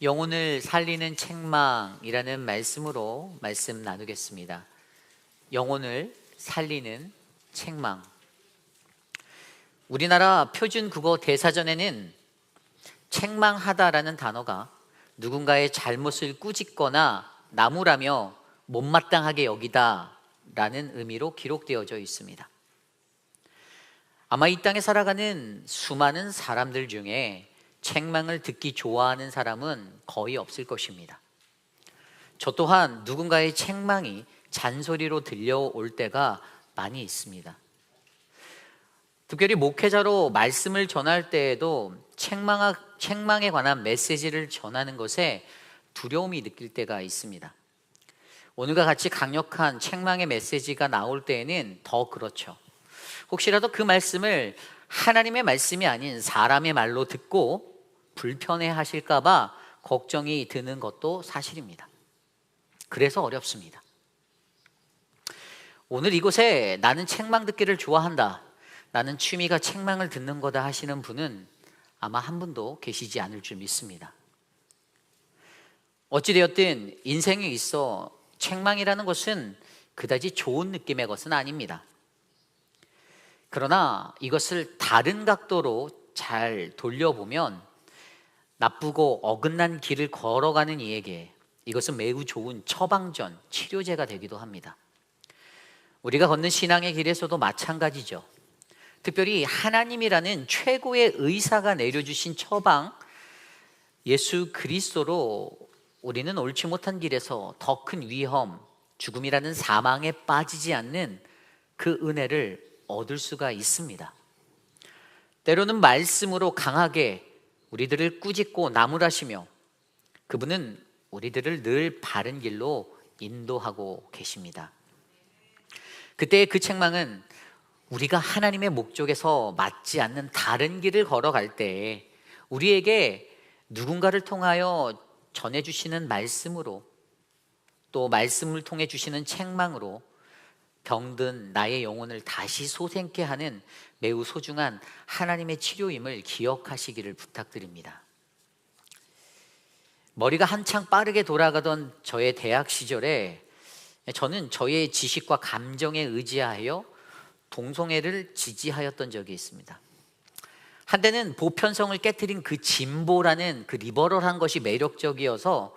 영혼을 살리는 책망이라는 말씀으로 말씀 나누겠습니다. 영혼을 살리는 책망. 우리나라 표준 국어 대사전에는 책망하다라는 단어가 누군가의 잘못을 꾸짖거나 나무라며 못마땅하게 여기다 라는 의미로 기록되어져 있습니다. 아마 이 땅에 살아가는 수많은 사람들 중에 책망을 듣기 좋아하는 사람은 거의 없을 것입니다. 저 또한 누군가의 책망이 잔소리로 들려올 때가 많이 있습니다. 특별히 목회자로 말씀을 전할 때에도 책망에 관한 메시지를 전하는 것에 두려움이 느낄 때가 있습니다. 오늘과 같이 강력한 책망의 메시지가 나올 때에는 더 그렇죠. 혹시라도 그 말씀을 하나님의 말씀이 아닌 사람의 말로 듣고 불편해 하실까 봐 걱정이 드는 것도 사실입니다. 그래서 어렵습니다. 오늘 이곳에 나는 책망 듣기를 좋아한다, 나는 취미가 책망을 듣는 거다 하시는 분은 아마 한 분도 계시지 않을 줄 믿습니다. 어찌되었든 인생에 있어 책망이라는 것은 그다지 좋은 느낌의 것은 아닙니다. 그러나 이것을 다른 각도로 잘 돌려보면 나쁘고 어긋난 길을 걸어가는 이에게 이것은 매우 좋은 처방전, 치료제가 되기도 합니다. 우리가 걷는 신앙의 길에서도 마찬가지죠. 특별히 하나님이라는 최고의 의사가 내려주신 처방, 예수 그리스도로 우리는 옳지 못한 길에서 더 큰 위험, 죽음이라는 사망에 빠지지 않는 그 은혜를 얻을 수가 있습니다. 때로는 말씀으로 강하게 우리들을 꾸짖고 나무라시며 그분은 우리들을 늘 바른 길로 인도하고 계십니다. 그때의 그 책망은 우리가 하나님의 목적에서 맞지 않는 다른 길을 걸어갈 때 우리에게 누군가를 통하여 전해주시는 말씀으로, 또 말씀을 통해 주시는 책망으로 병든 나의 영혼을 다시 솟게 하는 매우 소중한 하나님의 치료임을 기억하시기를 부탁드립니다. 머리가 한창 빠르게 돌아가던 저의 대학 시절에 저는 저의 지식과 감정에 의지하여 동성애를 지지하였던 적이 있습니다. 한때는 보편성을 깨트린 그 진보라는 그 리버럴한 것이 매력적이어서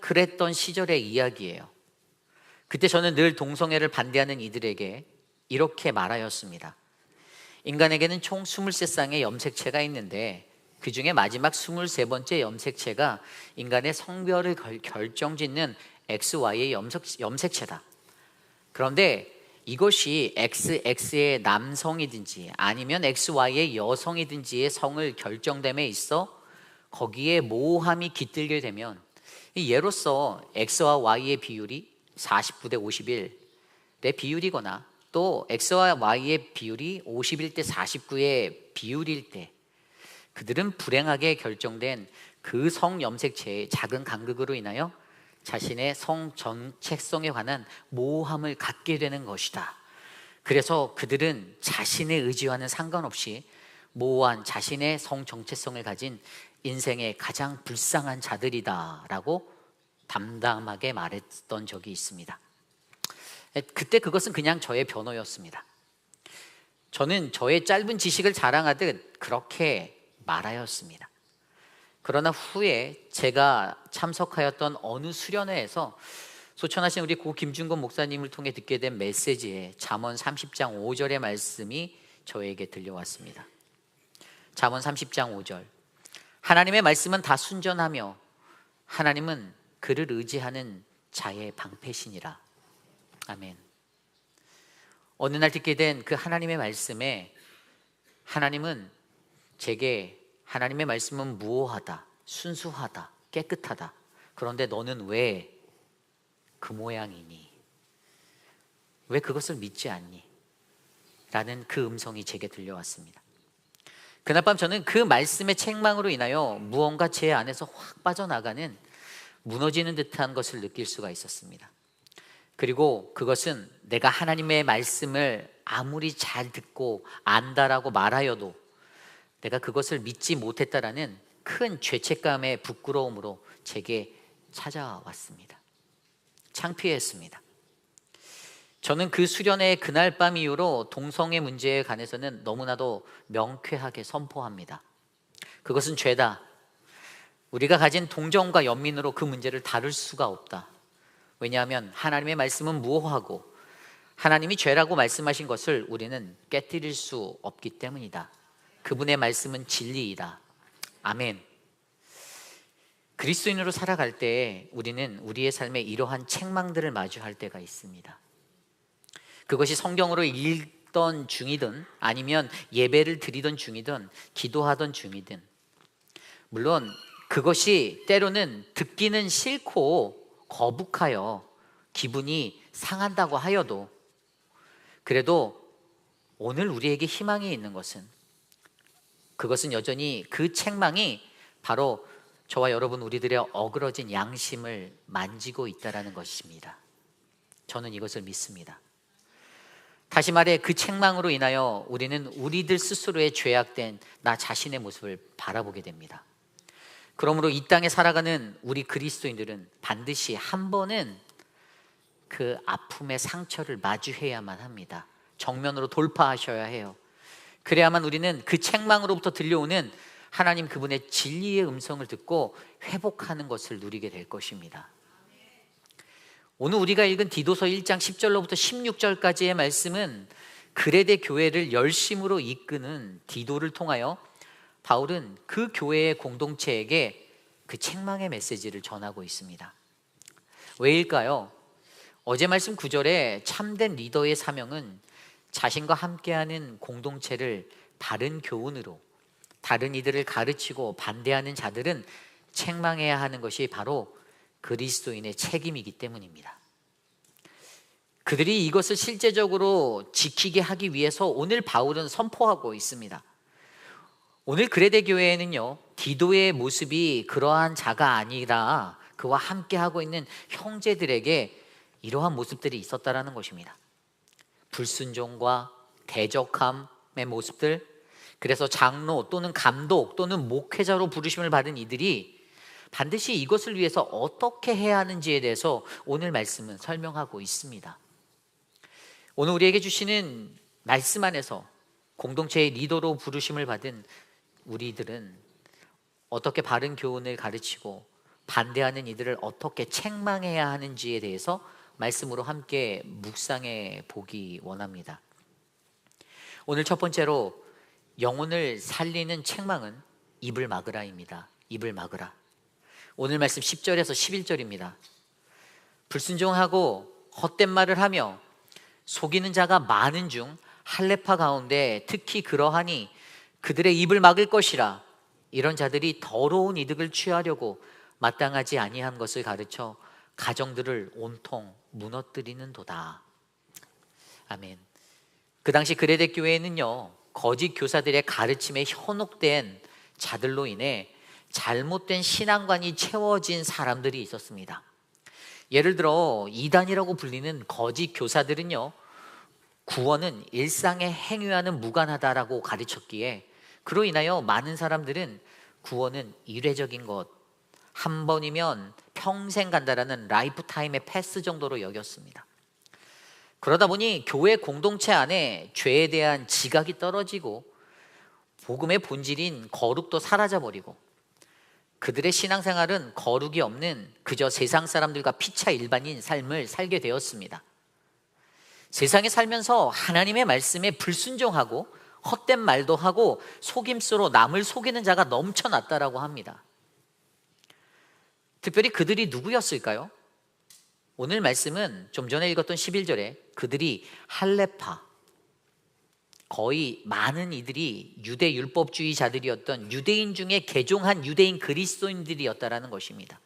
그랬던 시절의 이야기예요. 그때 저는 늘 동성애를 반대하는 이들에게 이렇게 말하였습니다. 인간에게는 총 23쌍의 염색체가 있는데 그 중에 마지막 23번째 염색체가 인간의 성별을 결정짓는 XY의 염색체다. 그런데 이것이 XX의 남성이든지 아니면 XY의 여성이든지의 성을 결정됨에 있어 거기에 모호함이 깃들게 되면 예로서 X와 Y의 비율이 49대 51의 비율이거나 또 X와 Y의 비율이 51대 49의 비율일 때 그들은 불행하게 결정된 그 성염색체의 작은 간극으로 인하여 자신의 성 정체성에 관한 모호함을 갖게 되는 것이다. 그래서 그들은 자신의 의지와는 상관없이 모호한 자신의 성 정체성을 가진 인생의 가장 불쌍한 자들이다 라고 담담하게 말했던 적이 있습니다. 그때 그것은 그냥 저의 변호였습니다. 저는 저의 짧은 지식을 자랑하듯 그렇게 말하였습니다. 그러나 후에 제가 참석하였던 어느 수련회에서 소천하신 우리 고 김준건 목사님을 통해 듣게 된 메시지에 잠언 30장 5절의 말씀이 저에게 들려왔습니다. 잠언 30장 5절. 하나님의 말씀은 다 순전하며 하나님은 그를 의지하는 자의 방패시니라. 아멘. 어느 날 듣게 된 그 하나님의 말씀에 하나님은 제게 하나님의 말씀은 무오하다, 순수하다, 깨끗하다. 그런데 너는 왜 그 모양이니? 왜 그것을 믿지 않니? 라는 그 음성이 제게 들려왔습니다. 그날 밤 저는 그 말씀의 책망으로 인하여 무언가 제 안에서 확 빠져나가는 무너지는 듯한 것을 느낄 수가 있었습니다. 그리고 그것은 내가 하나님의 말씀을 아무리 잘 듣고 안다라고 말하여도 내가 그것을 믿지 못했다라는 큰 죄책감의 부끄러움으로 제게 찾아왔습니다. 창피했습니다. 저는 그 수련회 그날 밤 이후로 동성애 문제에 관해서는 너무나도 명쾌하게 선포합니다. 그것은 죄다. 우리가 가진 동정과 연민으로 그 문제를 다룰 수가 없다. 왜냐하면 하나님의 말씀은 무오하고 하나님이 죄라고 말씀하신 것을 우리는 깨뜨릴 수 없기 때문이다. 그분의 말씀은 진리이다. 아멘. 그리스도인으로 살아갈 때 우리는 우리의 삶에 이러한 책망들을 마주할 때가 있습니다. 그것이 성경으로 읽던 중이든 아니면 예배를 드리던 중이든 기도하던 중이든, 물론 그것이 때로는 듣기는 싫고 거북하여 기분이 상한다고 하여도, 그래도 오늘 우리에게 희망이 있는 것은, 그것은 여전히 그 책망이 바로 저와 여러분 우리들의 어그러진 양심을 만지고 있다는 것입니다. 저는 이것을 믿습니다. 다시 말해 그 책망으로 인하여 우리는 우리들 스스로의 죄악된 나 자신의 모습을 바라보게 됩니다. 그러므로 이 땅에 살아가는 우리 그리스도인들은 반드시 한 번은 그 아픔의 상처를 마주해야만 합니다. 정면으로 돌파하셔야 해요. 그래야만 우리는 그 책망으로부터 들려오는 하나님 그분의 진리의 음성을 듣고 회복하는 것을 누리게 될 것입니다. 오늘 우리가 읽은 디도서 1장 10절로부터 16절까지의 말씀은 그레데 교회를 열심으로 이끄는 디도를 통하여 바울은 그 교회의 공동체에게 그 책망의 메시지를 전하고 있습니다. 왜일까요? 어제 말씀 9절에 참된 리더의 사명은 자신과 함께하는 공동체를 바른 교훈으로, 다른 이들을 가르치고 반대하는 자들은 책망해야 하는 것이 바로 그리스도인의 책임이기 때문입니다. 그들이 이것을 실제적으로 지키게 하기 위해서 오늘 바울은 선포하고 있습니다. 오늘 그레데 교회에는요, 디도의 모습이 그러한 자가 아니라 그와 함께하고 있는 형제들에게 이러한 모습들이 있었다라는 것입니다. 불순종과 대적함의 모습들, 그래서 장로 또는 감독 또는 목회자로 부르심을 받은 이들이 반드시 이것을 위해서 어떻게 해야 하는지에 대해서 오늘 말씀은 설명하고 있습니다. 오늘 우리에게 주시는 말씀 안에서 공동체의 리더로 부르심을 받은 우리들은 어떻게 바른 교훈을 가르치고 반대하는 이들을 어떻게 책망해야 하는지에 대해서 말씀으로 함께 묵상해 보기 원합니다. 오늘 첫 번째로 영혼을 살리는 책망은 입을 막으라입니다. 입을 막으라. 오늘 말씀 10절에서 11절입니다. 불순종하고 헛된 말을 하며 속이는 자가 많은 중 할례파 가운데 특히 그러하니 그들의 입을 막을 것이라. 이런 자들이 더러운 이득을 취하려고 마땅하지 아니한 것을 가르쳐 가정들을 온통 무너뜨리는도다. 아멘. 그 당시 그레데 교회에는요, 거짓 교사들의 가르침에 현혹된 자들로 인해 잘못된 신앙관이 채워진 사람들이 있었습니다. 예를 들어 이단이라고 불리는 거짓 교사들은요, 구원은 일상의 행위와는 무관하다라고 가르쳤기에 그로 인하여 많은 사람들은 구원은 일회적인 것, 한 번이면 평생 간다라는 라이프 타임의 패스 정도로 여겼습니다. 그러다 보니 교회 공동체 안에 죄에 대한 지각이 떨어지고 복음의 본질인 거룩도 사라져버리고 그들의 신앙생활은 거룩이 없는 그저 세상 사람들과 피차 일반인 삶을 살게 되었습니다. 세상에 살면서 하나님의 말씀에 불순종하고 헛된 말도 하고 속임수로 남을 속이는 자가 넘쳐났다라고 합니다. 특별히 그들이 누구였을까요? 오늘 말씀은 좀 전에 읽었던 11절에 그들이 할례파, 거의 많은 이들이 유대 율법주의자들이었던 유대인 중에 개종한 유대인 그리스도인들이었다라는 것입니다.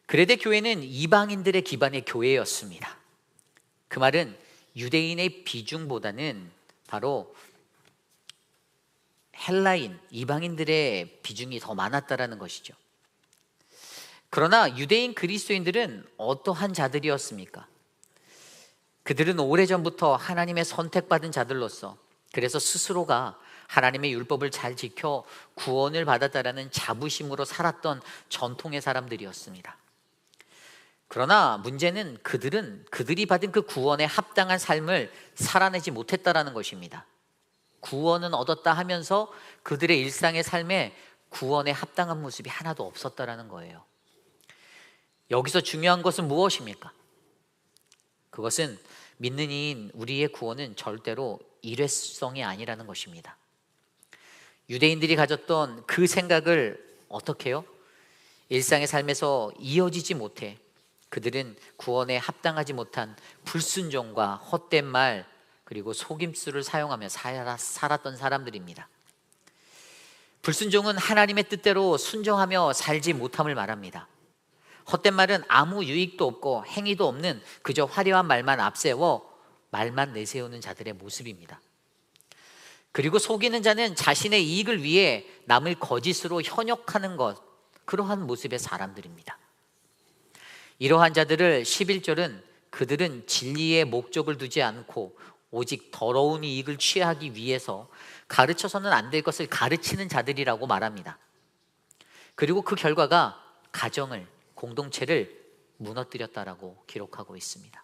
그레데 교회는 이방인들의 기반의 교회였습니다. 그 말은 유대인의 비중보다는 바로 헬라인, 이방인들의 비중이 더 많았다라는 것이죠. 그러나 유대인 그리스도인들은 어떠한 자들이었습니까? 그들은 오래전부터 하나님의 선택받은 자들로서, 그래서 스스로가 하나님의 율법을 잘 지켜 구원을 받았다라는 자부심으로 살았던 전통의 사람들이었습니다. 그러나 문제는 그들이 받은 그 구원에 합당한 삶을 살아내지 못했다라는 것입니다. 구원은 얻었다 하면서 그들의 일상의 삶에 구원에 합당한 모습이 하나도 없었다라는 거예요. 여기서 중요한 것은 무엇입니까? 그것은 믿는 이인 우리의 구원은 절대로 일회성이 아니라는 것입니다. 유대인들이 가졌던 그 생각을 어떻게 해요? 일상의 삶에서 이어지지 못해 그들은 구원에 합당하지 못한 불순종과 헛된 말 그리고 속임수를 사용하며 살았던 사람들입니다. 불순종은 하나님의 뜻대로 순종하며 살지 못함을 말합니다. 헛된 말은 아무 유익도 없고 행위도 없는 그저 화려한 말만 앞세워 말만 내세우는 자들의 모습입니다. 그리고 속이는 자는 자신의 이익을 위해 남을 거짓으로 현혹하는 것, 그러한 모습의 사람들입니다. 이러한 자들을 11절은 그들은 진리의 목적을 두지 않고 오직 더러운 이익을 취하기 위해서 가르쳐서는 안 될 것을 가르치는 자들이라고 말합니다. 그리고 그 결과가 가정을, 공동체를 무너뜨렸다라고 기록하고 있습니다.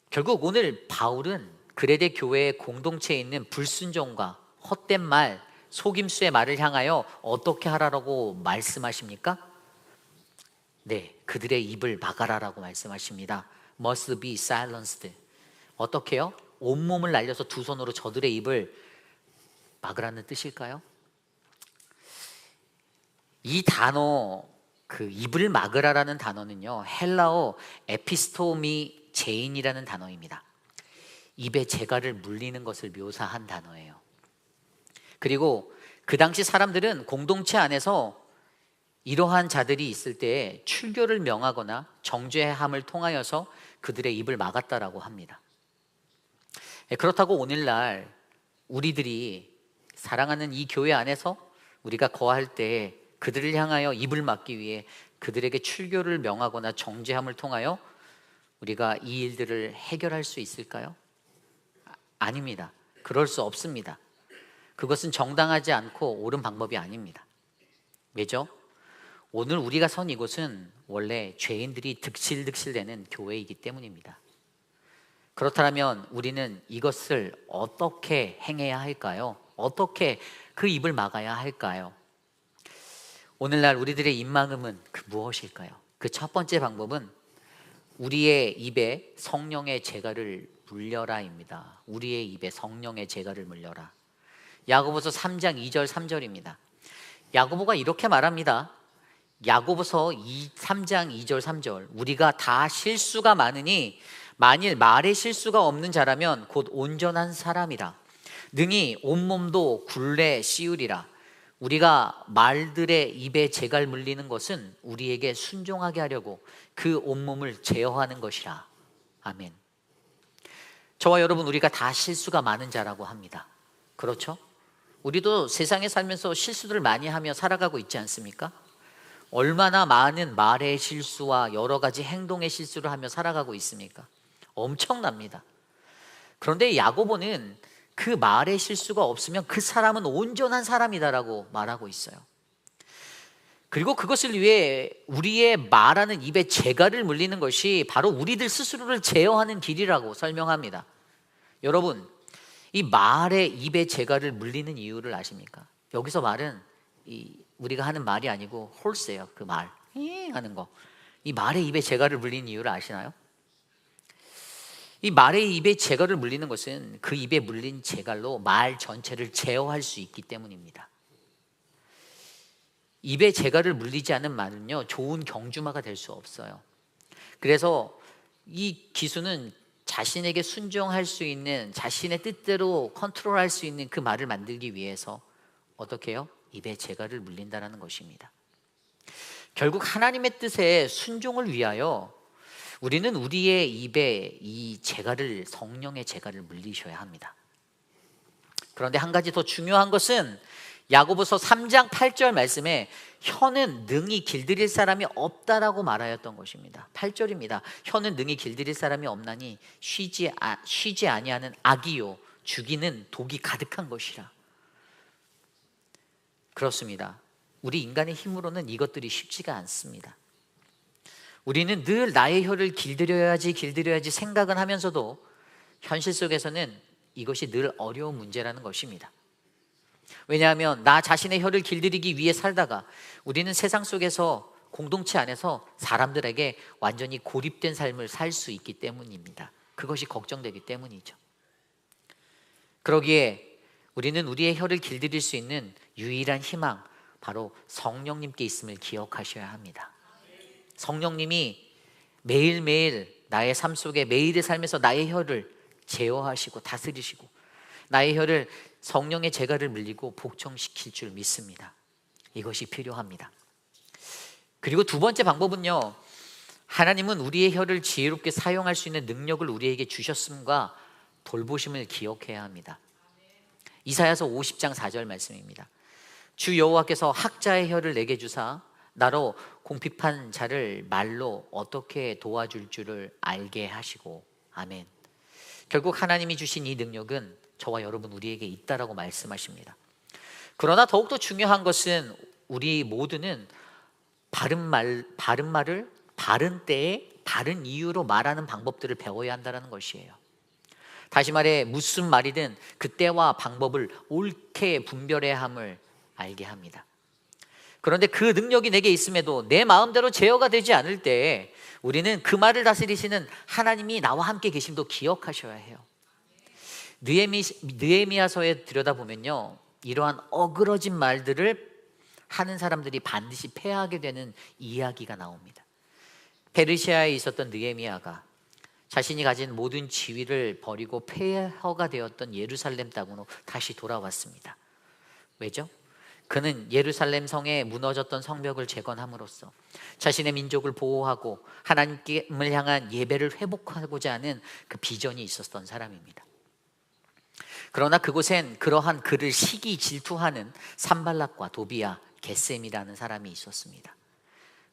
결국 오늘 바울은 그레데 교회의 공동체에 있는 불순종과 헛된 말, 속임수의 말을 향하여 어떻게 하라고 말씀하십니까? 네, 그들의 입을 막아라라고 말씀하십니다. Must be silenced. 어떻게 해요? 온몸을 날려서 두 손으로 저들의 입을 막으라는 뜻일까요? 이 단어, 그 입을 막으라라는 단어는요, 헬라어 에피스토미 제인이라는 단어입니다. 입에 재갈을 물리는 것을 묘사한 단어예요. 그리고 그 당시 사람들은 공동체 안에서 이러한 자들이 있을 때 출교를 명하거나 정죄함을 통하여서 그들의 입을 막았다라고 합니다. 그렇다고 오늘날 우리들이 사랑하는 이 교회 안에서 우리가 거할 때 그들을 향하여 입을 막기 위해 그들에게 출교를 명하거나 정죄함을 통하여 우리가 이 일들을 해결할 수 있을까요? 아닙니다. 그럴 수 없습니다. 그것은 정당하지 않고 옳은 방법이 아닙니다. 왜죠? 오늘 우리가 선 이곳은 원래 죄인들이 득실득실되는 교회이기 때문입니다. 그렇다면 우리는 이것을 어떻게 행해야 할까요? 어떻게 그 입을 막아야 할까요? 오늘날 우리들의 입막음은 그 무엇일까요? 그 첫 번째 방법은 우리의 입에 성령의 재갈을 물려라입니다. 우리의 입에 성령의 재갈을 물려라. 야고보서 3장 2절 3절입니다. 야고보가 이렇게 말합니다. 야고보서 3장 2절 3절 우리가 다 실수가 많으니 만일 말에 실수가 없는 자라면 곧 온전한 사람이라 능히 온몸도 굴레 씌우리라. 우리가 말들의 입에 재갈 물리는 것은 우리에게 순종하게 하려고 그 온몸을 제어하는 것이라. 아멘. 저와 여러분, 우리가 다 실수가 많은 자라고 합니다. 그렇죠? 우리도 세상에 살면서 실수들을 많이 하며 살아가고 있지 않습니까? 얼마나 많은 말의 실수와 여러 가지 행동의 실수를 하며 살아가고 있습니까? 엄청납니다. 그런데 야고보는 그 말의 실수가 없으면 그 사람은 온전한 사람이다라고 말하고 있어요. 그리고 그것을 위해 우리의 말하는 입에 재갈을 물리는 것이 바로 우리들 스스로를 제어하는 길이라고 설명합니다. 여러분, 이 말의 입에 재갈을 물리는 이유를 아십니까? 여기서 말은 우리가 하는 말이 아니고 홀스예요. 그 말 하는 거. 이 말의 입에 재갈을 물리는 이유를 아시나요? 이 말의 입에 재갈을 물리는 것은 그 입에 물린 재갈로 말 전체를 제어할 수 있기 때문입니다. 입에 재갈을 물리지 않은 말은요, 좋은 경주마가 될 수 없어요. 그래서 이 기수는 자신에게 순종할 수 있는, 자신의 뜻대로 컨트롤할 수 있는 그 말을 만들기 위해서 어떻게 해요? 입에 재갈을 물린다는 것입니다. 결국 하나님의 뜻에 순종을 위하여 우리는 우리의 입에 이 재갈을, 성령의 재갈을 물리셔야 합니다. 그런데 한 가지 더 중요한 것은 야고보서 3장 8절 말씀에 혀는 능히 길들일 사람이 없다라고 말하였던 것입니다. 8절입니다. 혀는 능히 길들일 사람이 없나니 쉬지 아니하는 악이요 죽이는 독이 가득한 것이라. 그렇습니다. 우리 인간의 힘으로는 이것들이 쉽지가 않습니다. 우리는 늘 나의 혀를 길들여야지 생각은 하면서도 현실 속에서는 이것이 늘 어려운 문제라는 것입니다. 왜냐하면 나 자신의 혀를 길들이기 위해 살다가 우리는 세상 속에서 공동체 안에서 사람들에게 완전히 고립된 삶을 살 수 있기 때문입니다. 그것이 걱정되기 때문이죠. 그러기에 우리는 우리의 혀를 길들일 수 있는 유일한 희망, 바로 성령님께 있음을 기억하셔야 합니다. 성령님이 매일매일 나의 삶 속에, 매일의 삶에서 나의 혀를 제어하시고 다스리시고 나의 혀를 성령의 재갈을 물리고 복종시킬 줄 믿습니다. 이것이 필요합니다. 그리고 두 번째 방법은요, 하나님은 우리의 혀를 지혜롭게 사용할 수 있는 능력을 우리에게 주셨음과 돌보심을 기억해야 합니다. 이사야서 50장 4절 말씀입니다. 주 여호와께서 학자의 혀를 내게 주사 나로 공핍한 자를 말로 어떻게 도와줄 줄을 알게 하시고. 아멘. 결국 하나님이 주신 이 능력은 저와 여러분 우리에게 있다라고 말씀하십니다. 그러나 더욱더 중요한 것은 우리 모두는 바른 말을 바른 때에 바른 이유로 말하는 방법들을 배워야 한다는 것이에요. 다시 말해 무슨 말이든 그때와 방법을 옳게 분별해야 함을 알게 합니다. 그런데 그 능력이 내게 있음에도 내 마음대로 제어가 되지 않을 때 우리는 그 말을 다스리시는 하나님이 나와 함께 계심도 기억하셔야 해요. 느헤미야서에 들여다보면요, 이러한 어그러진 말들을 하는 사람들이 반드시 패하게 되는 이야기가 나옵니다. 페르시아에 있었던 느헤미야가 자신이 가진 모든 지위를 버리고 폐허가 되었던 예루살렘 땅으로 다시 돌아왔습니다. 왜죠? 그는 예루살렘 성에 무너졌던 성벽을 재건함으로써 자신의 민족을 보호하고 하나님을 향한 예배를 회복하고자 하는 그 비전이 있었던 사람입니다. 그러나 그곳엔 그러한 그를 시기 질투하는 산발락과 도비야, 게셈이라는 사람이 있었습니다.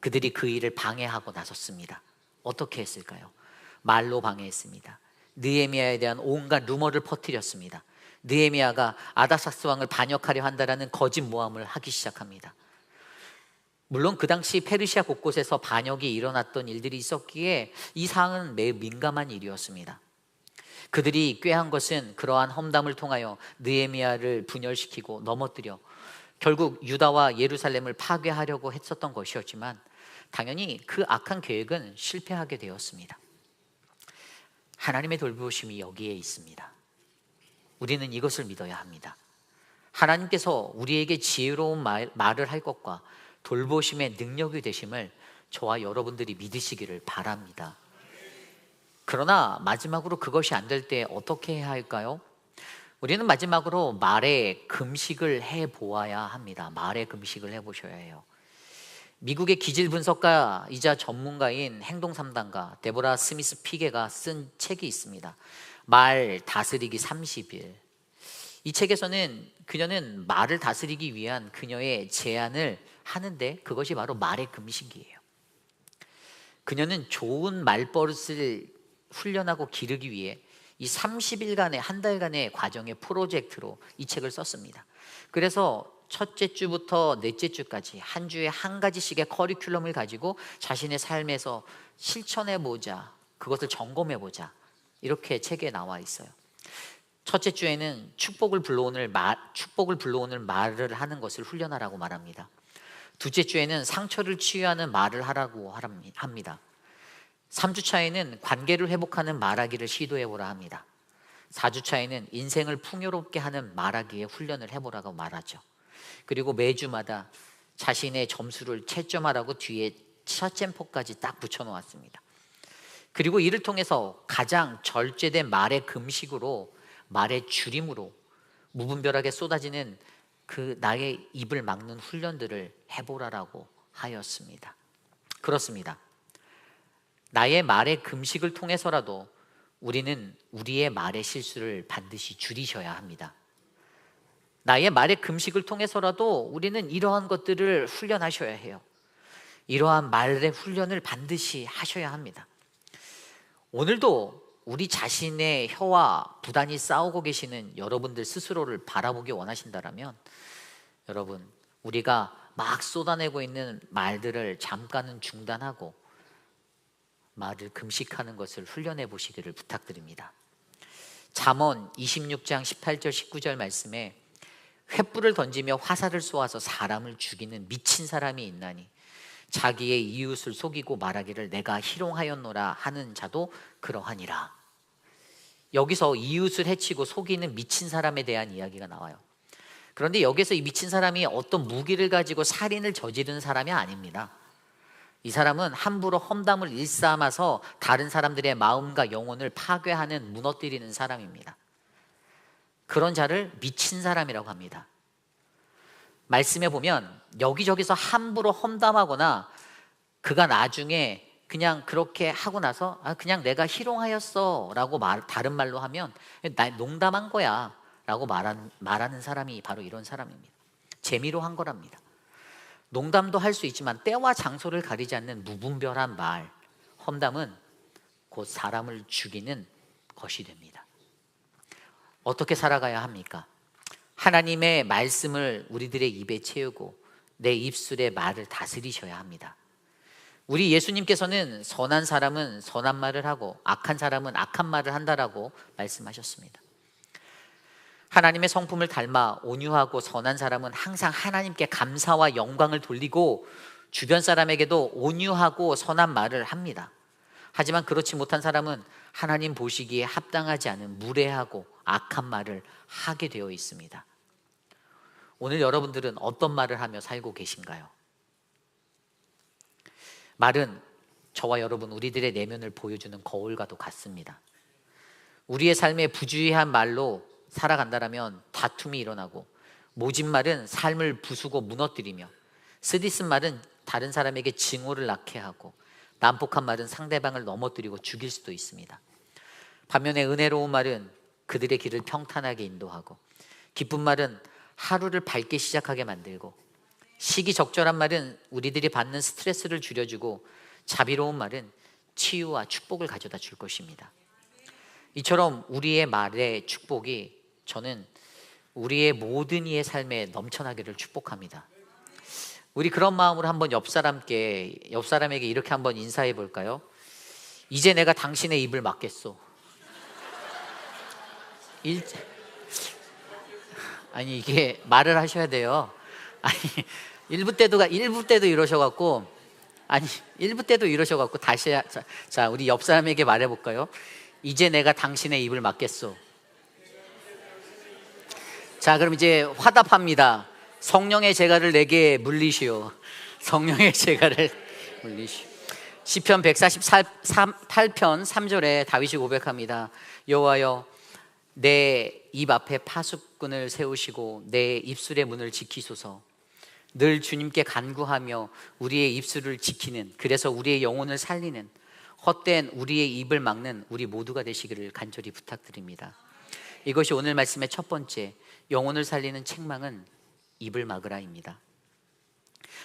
그들이 그 일을 방해하고 나섰습니다. 어떻게 했을까요? 말로 방해했습니다. 느헤미야에 대한 온갖 루머를 퍼뜨렸습니다. 느헤미야가 아닥사스 왕을 반역하려 한다라는 거짓 모함을 하기 시작합니다. 물론 그 당시 페르시아 곳곳에서 반역이 일어났던 일들이 있었기에 이 사항은 매우 민감한 일이었습니다. 그들이 꾀한 것은 그러한 험담을 통하여 느헤미야를 분열시키고 넘어뜨려 결국 유다와 예루살렘을 파괴하려고 했었던 것이었지만 당연히 그 악한 계획은 실패하게 되었습니다. 하나님의 돌보심이 여기에 있습니다. 우리는 이것을 믿어야 합니다. 하나님께서 우리에게 지혜로운 말을 할 것과 돌보심의 능력이 되심을 저와 여러분들이 믿으시기를 바랍니다. 그러나 마지막으로 그것이 안 될 때 어떻게 해야 할까요? 우리는 마지막으로 말의 금식을 해보아야 합니다. 말의 금식을 해보셔야 해요. 미국의 기질 분석가이자 전문가인 행동 3단가 데보라 스미스 피게가 쓴 책이 있습니다. 말 다스리기 30일. 이 책에서는 그녀는 말을 다스리기 위한 그녀의 제안을 하는데 그것이 바로 말의 금식이에요. 그녀는 좋은 말버릇을 훈련하고 기르기 위해 이 30일간의 한 달간의 과정의 프로젝트로 이 책을 썼습니다. 그래서 첫째 주부터 넷째 주까지 한 주에 한 가지씩의 커리큘럼을 가지고 자신의 삶에서 실천해보자, 그것을 점검해보자, 이렇게 책에 나와 있어요. 첫째 주에는 축복을 불러오는 말을 하는 것을 훈련하라고 말합니다. 둘째 주에는 상처를 치유하는 말을 하라고 합니다. 3주 차에는 관계를 회복하는 말하기를 시도해보라 합니다. 4주 차에는 인생을 풍요롭게 하는 말하기에 훈련을 해보라고 말하죠. 그리고 매주마다 자신의 점수를 채점하라고 뒤에 샷점포까지 딱 붙여놓았습니다. 그리고 이를 통해서 가장 절제된 말의 금식으로, 말의 줄임으로 무분별하게 쏟아지는 그 나의 입을 막는 훈련들을 해보라라고 하였습니다. 그렇습니다. 나의 말의 금식을 통해서라도 우리는 우리의 말의 실수를 반드시 줄이셔야 합니다. 나의 말의 금식을 통해서라도 우리는 이러한 것들을 훈련하셔야 해요. 이러한 말의 훈련을 반드시 하셔야 합니다. 오늘도 우리 자신의 혀와 부단히 싸우고 계시는 여러분들 스스로를 바라보기 원하신다라면 여러분, 우리가 막 쏟아내고 있는 말들을 잠깐은 중단하고 말을 금식하는 것을 훈련해 보시기를 부탁드립니다. 잠언 26장 18절 19절 말씀에 횃불을 던지며 화살을 쏘아서 사람을 죽이는 미친 사람이 있나니 자기의 이웃을 속이고 말하기를 내가 희롱하였노라 하는 자도 그러하니라. 여기서 이웃을 해치고 속이는 미친 사람에 대한 이야기가 나와요. 그런데 여기서 이 미친 사람이 어떤 무기를 가지고 살인을 저지르는 사람이 아닙니다. 이 사람은 함부로 험담을 일삼아서 다른 사람들의 마음과 영혼을 파괴하는, 무너뜨리는 사람입니다. 그런 자를 미친 사람이라고 합니다. 말씀에 보면 여기저기서 함부로 험담하거나 그가 나중에 그냥 그렇게 하고 나서 그냥 내가 희롱하였어 라고 다른 말로 하면 나 농담한 거야 라고 말하는 사람이 바로 이런 사람입니다. 재미로 한 거랍니다. 농담도 할 수 있지만 때와 장소를 가리지 않는 무분별한 말, 험담은 곧 사람을 죽이는 것이 됩니다. 어떻게 살아가야 합니까? 하나님의 말씀을 우리들의 입에 채우고 내 입술의 말을 다스리셔야 합니다. 우리 예수님께서는 선한 사람은 선한 말을 하고 악한 사람은 악한 말을 한다라고 말씀하셨습니다. 하나님의 성품을 닮아 온유하고 선한 사람은 항상 하나님께 감사와 영광을 돌리고 주변 사람에게도 온유하고 선한 말을 합니다. 하지만 그렇지 못한 사람은 하나님 보시기에 합당하지 않은 무례하고 악한 말을 하게 되어 있습니다. 오늘 여러분들은 어떤 말을 하며 살고 계신가요? 말은 저와 여러분 우리들의 내면을 보여주는 거울과도 같습니다. 우리의 삶에 부주의한 말로 살아간다면 다툼이 일어나고, 모진 말은 삶을 부수고 무너뜨리며, 쓰디쓴 말은 다른 사람에게 증오를 낳게 하고, 난폭한 말은 상대방을 넘어뜨리고 죽일 수도 있습니다. 반면에 은혜로운 말은 그들의 길을 평탄하게 인도하고, 기쁜 말은 하루를 밝게 시작하게 만들고, 시기적절한 말은 우리들이 받는 스트레스를 줄여주고, 자비로운 말은 치유와 축복을 가져다 줄 것입니다. 이처럼 우리의 말의 축복이 저는 우리의 모든 이의 삶에 넘쳐나기를 축복합니다. 우리 그런 마음으로 한번 옆 사람에게 이렇게 한번 인사해 볼까요? 이제 내가 당신의 입을 막겠소. 아니 이게 말을 하셔야 돼요. 아니 1부 때도 이러셔갖고 다시 자 우리 옆 사람에게 말해 볼까요? 이제 내가 당신의 입을 막겠소. 자 그럼 이제 화답합니다. 성령의 제가를 내게 물리시오. 성령의 제가를 물리시오. 시편 148편 3절에 다윗이 고백합니다. 여호와여 내 입 앞에 파수꾼을 세우시고 내 입술의 문을 지키소서. 늘 주님께 간구하며 우리의 입술을 지키는, 그래서 우리의 영혼을 살리는, 헛된 우리의 입을 막는 우리 모두가 되시기를 간절히 부탁드립니다. 이것이 오늘 말씀의 첫 번째, 영혼을 살리는 책망은 입을 막으라입니다.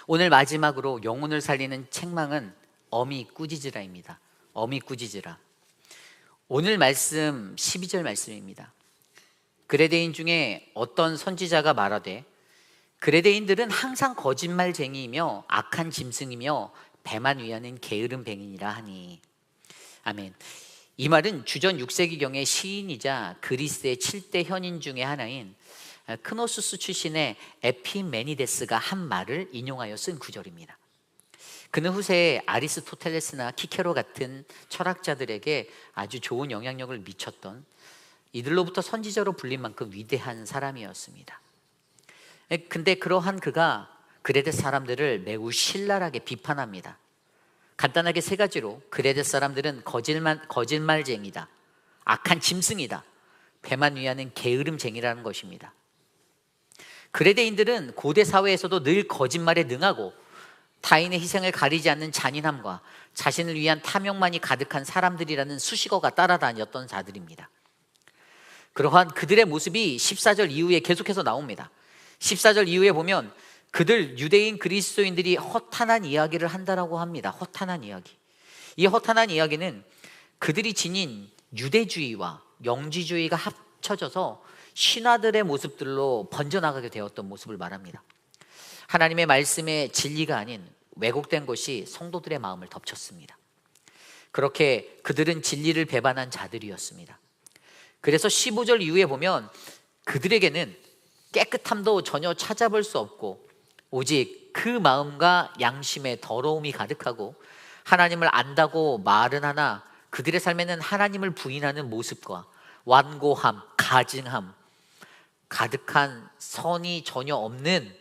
오늘 마지막으로 영혼을 살리는 책망은 어미 꾸짖으라입니다. 어미 꾸짖으라. 오늘 말씀 12절 말씀입니다. 그레데인 중에 어떤 선지자가 말하되 그레데인들은 항상 거짓말쟁이이며 악한 짐승이며 배만 위하는 게으른 뱅이니라 하니. 아멘. 이 말은 주전 6세기경의 시인이자 그리스의 7대 현인 중에 하나인 크노수스 출신의 에피메니데스가 한 말을 인용하여 쓴 구절입니다. 그는 후세에 아리스토텔레스나 키케로 같은 철학자들에게 아주 좋은 영향력을 미쳤던, 이들로부터 선지자로 불린 만큼 위대한 사람이었습니다. 근데 그러한 그가 그레데 사람들을 매우 신랄하게 비판합니다. 간단하게 세 가지로 그레데 사람들은 거짓말쟁이다, 악한 짐승이다, 배만 위하는 게으름쟁이라는 것입니다. 그레데인들은 고대 사회에서도 늘 거짓말에 능하고 타인의 희생을 가리지 않는 잔인함과 자신을 위한 탐욕만이 가득한 사람들이라는 수식어가 따라다녔던 자들입니다. 그러한 그들의 모습이 14절 이후에 계속해서 나옵니다. 14절 이후에 보면 그들 유대인 그리스도인들이 허탄한 이야기를 한다라고 합니다. 허탄한 이야기. 이 허탄한 이야기는 그들이 지닌 유대주의와 영지주의가 합쳐져서 신하들의 모습들로 번져나가게 되었던 모습을 말합니다. 하나님의 말씀의 진리가 아닌 왜곡된 것이 성도들의 마음을 덮쳤습니다. 그렇게 그들은 진리를 배반한 자들이었습니다. 그래서 15절 이후에 보면 그들에게는 깨끗함도 전혀 찾아볼 수 없고 오직 그 마음과 양심에 더러움이 가득하고 하나님을 안다고 말은 하나 그들의 삶에는 하나님을 부인하는 모습과 완고함, 가증함, 가득한 선이 전혀 없는